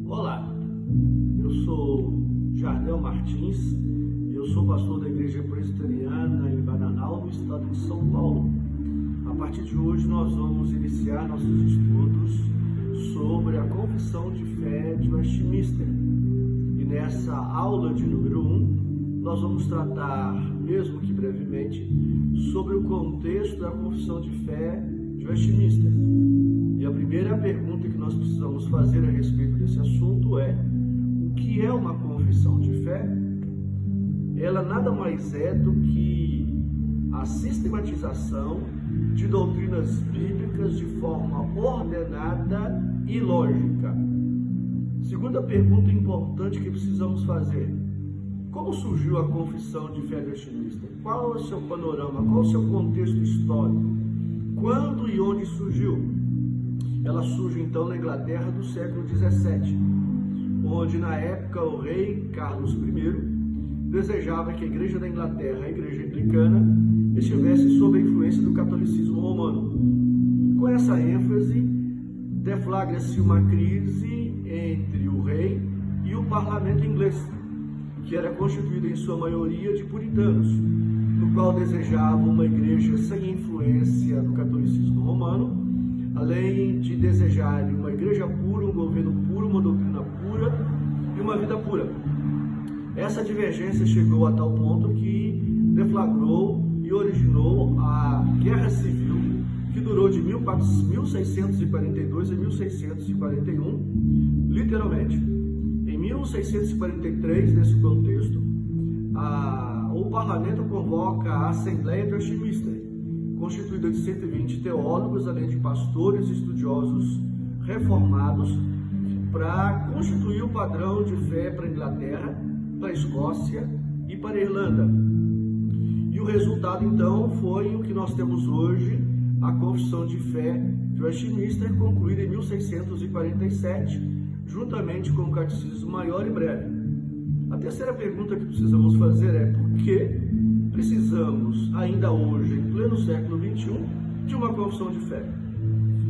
Olá, eu sou Jardel Martins, eu sou pastor da Igreja Presbiteriana em Bananal, no estado de São Paulo. A partir de hoje nós vamos iniciar nossos estudos sobre a Confissão de Fé de Westminster. E nessa aula de número 1, nós vamos tratar, mesmo que brevemente, sobre o contexto da Confissão de Fé de Westminster. E a primeira pergunta que nós precisamos fazer a respeito desse assunto é: o que é uma confissão de fé? Ela nada mais é do que a sistematização de doutrinas bíblicas de forma ordenada e lógica. Segunda pergunta importante que precisamos fazer: como surgiu a Confissão de Fé de Westminster? Qual é o seu panorama? Qual é o seu contexto histórico? Quando e onde surgiu? Ela surge então na Inglaterra do século XVII, onde na época o rei Carlos I desejava que a Igreja da Inglaterra, a Igreja Anglicana, estivesse sob a influência do catolicismo romano. Com essa ênfase, deflagra-se uma crise entre o rei e o parlamento inglês, que era constituído em sua maioria de puritanos, no qual desejavam uma igreja sem influência do catolicismo romano, além de desejarem uma igreja pura, um governo puro, uma doutrina pura e uma vida pura. Essa divergência chegou a tal ponto que deflagrou e originou a Guerra Civil, que durou de 1642 a 1641, literalmente. Em 1643, nesse contexto, o parlamento convoca a Assembleia de Westminster, constituída de 120 teólogos, além de pastores e estudiosos reformados, para constituir o padrão de fé para a Inglaterra, para a Escócia e para a Irlanda. E o resultado, então, foi o que nós temos hoje, a Confissão de Fé de Westminster, concluída em 1647, juntamente com o Catecismo Maior e Breve. A terceira pergunta que precisamos fazer é: por que precisamos, ainda hoje, em pleno século XXI, de uma confissão de fé?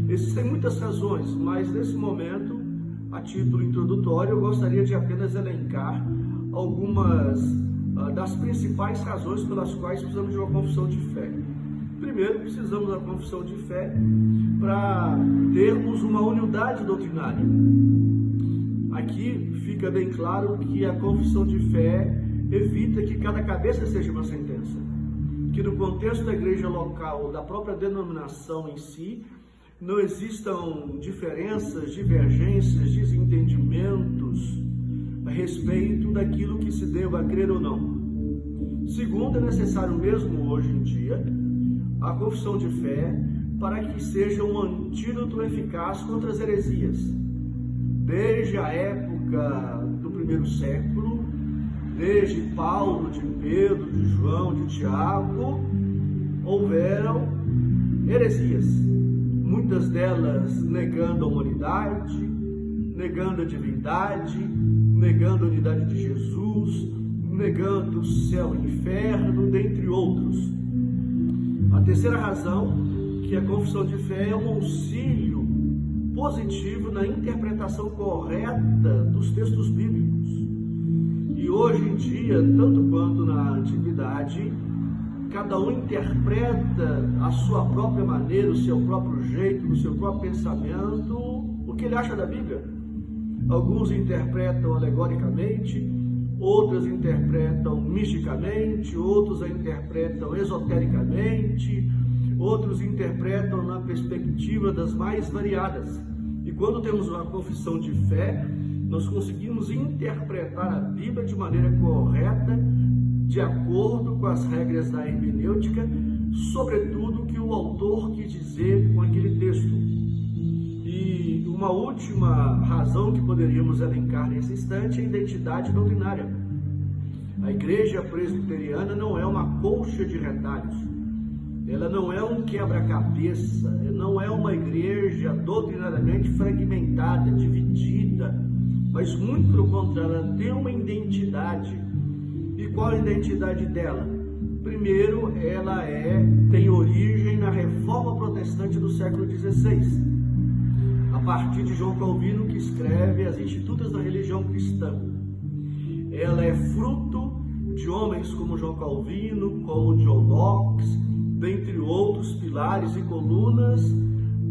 Existem muitas razões, mas nesse momento, a título introdutório, eu gostaria de apenas elencar algumas das principais razões pelas quais precisamos de uma confissão de fé. Primeiro, precisamos da confissão de fé para termos uma unidade doutrinária. Aqui fica bem claro que a confissão de fé evita que cada cabeça seja uma sentença, que no contexto da igreja local, da própria denominação em si, não existam diferenças, divergências, desentendimentos a respeito daquilo que se deva crer ou não. Segundo, é necessário mesmo hoje em dia a confissão de fé para que seja um antídoto eficaz contra as heresias. Desde a época do primeiro século, desde Paulo, de Pedro, de João, de Tiago, houveram heresias, muitas delas negando a humanidade, negando a divindade, negando a unidade de Jesus, negando o céu e o inferno, dentre outros. A terceira razão, que a confissão de fé é um auxílio positivo na interpretação correta dos textos bíblicos. E hoje em dia, tanto quanto na antiguidade, cada um interpreta a sua própria maneira, o seu próprio jeito, o seu próprio pensamento, o que ele acha da Bíblia. Alguns interpretam alegoricamente, outros interpretam misticamente, outros a interpretam esotericamente, outros interpretam na perspectiva das mais variadas. E quando temos uma confissão de fé, nós conseguimos interpretar a Bíblia de maneira correta, de acordo com as regras da hermenêutica, sobretudo o que o autor quis dizer com aquele texto. E uma última razão que poderíamos elencar nesse instante é a identidade doutrinária. A Igreja Presbiteriana não é uma colcha de retalhos, ela não é um quebra-cabeça, não é uma igreja doutrinariamente fragmentada, dividida, mas muito pelo contrário, ela tem uma identidade. E qual a identidade dela? Primeiro, ela tem origem na Reforma Protestante do século XVI. A partir de João Calvino, que escreve as Institutas da Religião Cristã. Ela é fruto de homens como João Calvino, como John Knox, dentre outros pilares e colunas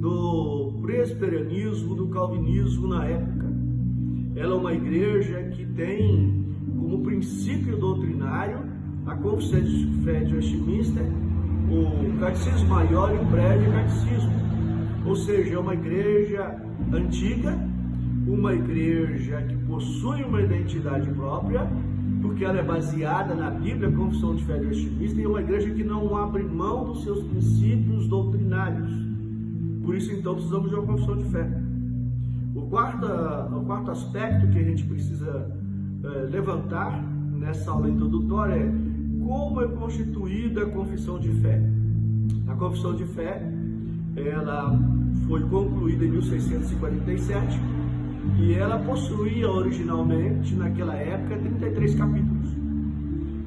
do presbiterianismo, do calvinismo na época. Ela é uma igreja que tem como princípio doutrinário a Confissão de Fé de Westminster, o Catecismo Maior e o Breve Catecismo. Ou seja, é uma igreja antiga, uma igreja que possui uma identidade própria, porque ela é baseada na Bíblia, a Confissão de Fé de Westminster, e é uma igreja que não abre mão dos seus princípios doutrinários. Por isso, então, precisamos de uma confissão de fé. O quarto aspecto que a gente precisa levantar nessa aula introdutória é como é constituída a confissão de fé. A confissão de fé, ela foi concluída em 1647 e ela possuía originalmente, naquela época, 33 capítulos.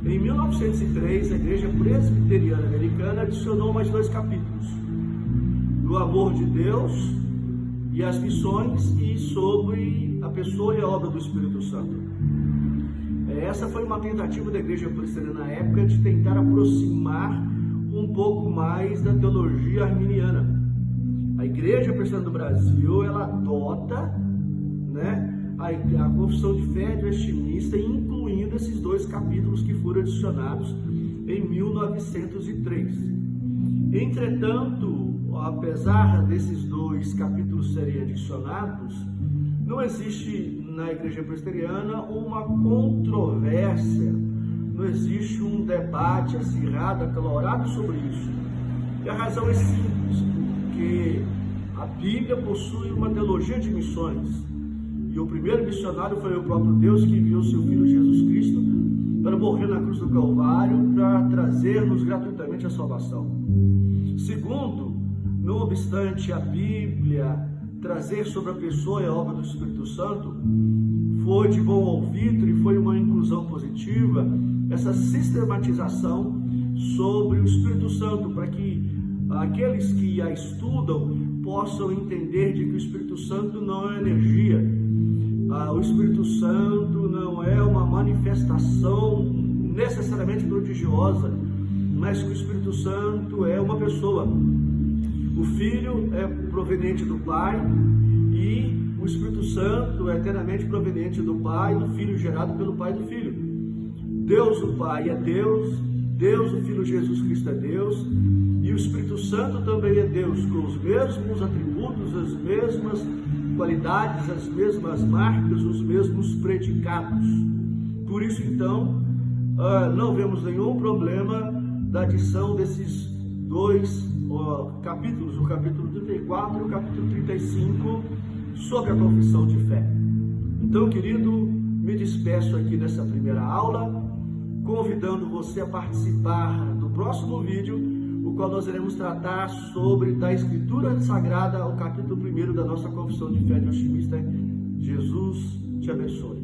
Em 1903, a Igreja Presbiteriana Americana adicionou mais 2 capítulos: do amor de Deus e as missões, e sobre a pessoa e a obra do Espírito Santo. Essa foi uma tentativa da Igreja Presbiteriana na época de tentar aproximar um pouco mais da teologia arminiana. A Igreja Presbiteriana do Brasil, ela adota, a Confissão de Fé de Westminster, incluindo esses 2 capítulos que foram adicionados em 1903. Entretanto, apesar desses 2 capítulos serem adicionados, não existe na Igreja Presbiteriana uma controvérsia, não existe um debate acirrado, acalorado sobre isso. E a razão é simples, porque a Bíblia possui uma teologia de missões. E o primeiro missionário foi o próprio Deus, que enviou seu Filho Jesus Cristo para morrer na cruz do Calvário, para trazer-nos gratuitamente a salvação. Segundo, não obstante a Bíblia trazer sobre a pessoa e a obra do Espírito Santo, foi de bom ouvido e foi uma inclusão positiva essa sistematização sobre o Espírito Santo, para que aqueles que a estudam possam entender de que o Espírito Santo não é energia. O Espírito Santo não é uma manifestação necessariamente prodigiosa, mas que o Espírito Santo é uma pessoa. O Filho é proveniente do Pai e o Espírito Santo é eternamente proveniente do Pai, do Filho, gerado pelo Pai e do Filho. Deus o Pai é Deus, Deus o Filho Jesus Cristo é Deus, e o Espírito Santo também é Deus, com os mesmos atributos, as mesmas qualidades, as mesmas marcas, os mesmos predicados. Por isso, então, não vemos nenhum problema da adição desses 2 capítulos, o capítulo 34 e o capítulo 35, sobre a confissão de fé. Então, querido, me despeço aqui nessa primeira aula, convidando você a participar do próximo vídeo, o qual nós iremos tratar sobre da Escritura Sagrada, o capítulo 1 da nossa confissão de fé de Westminster. Jesus te abençoe.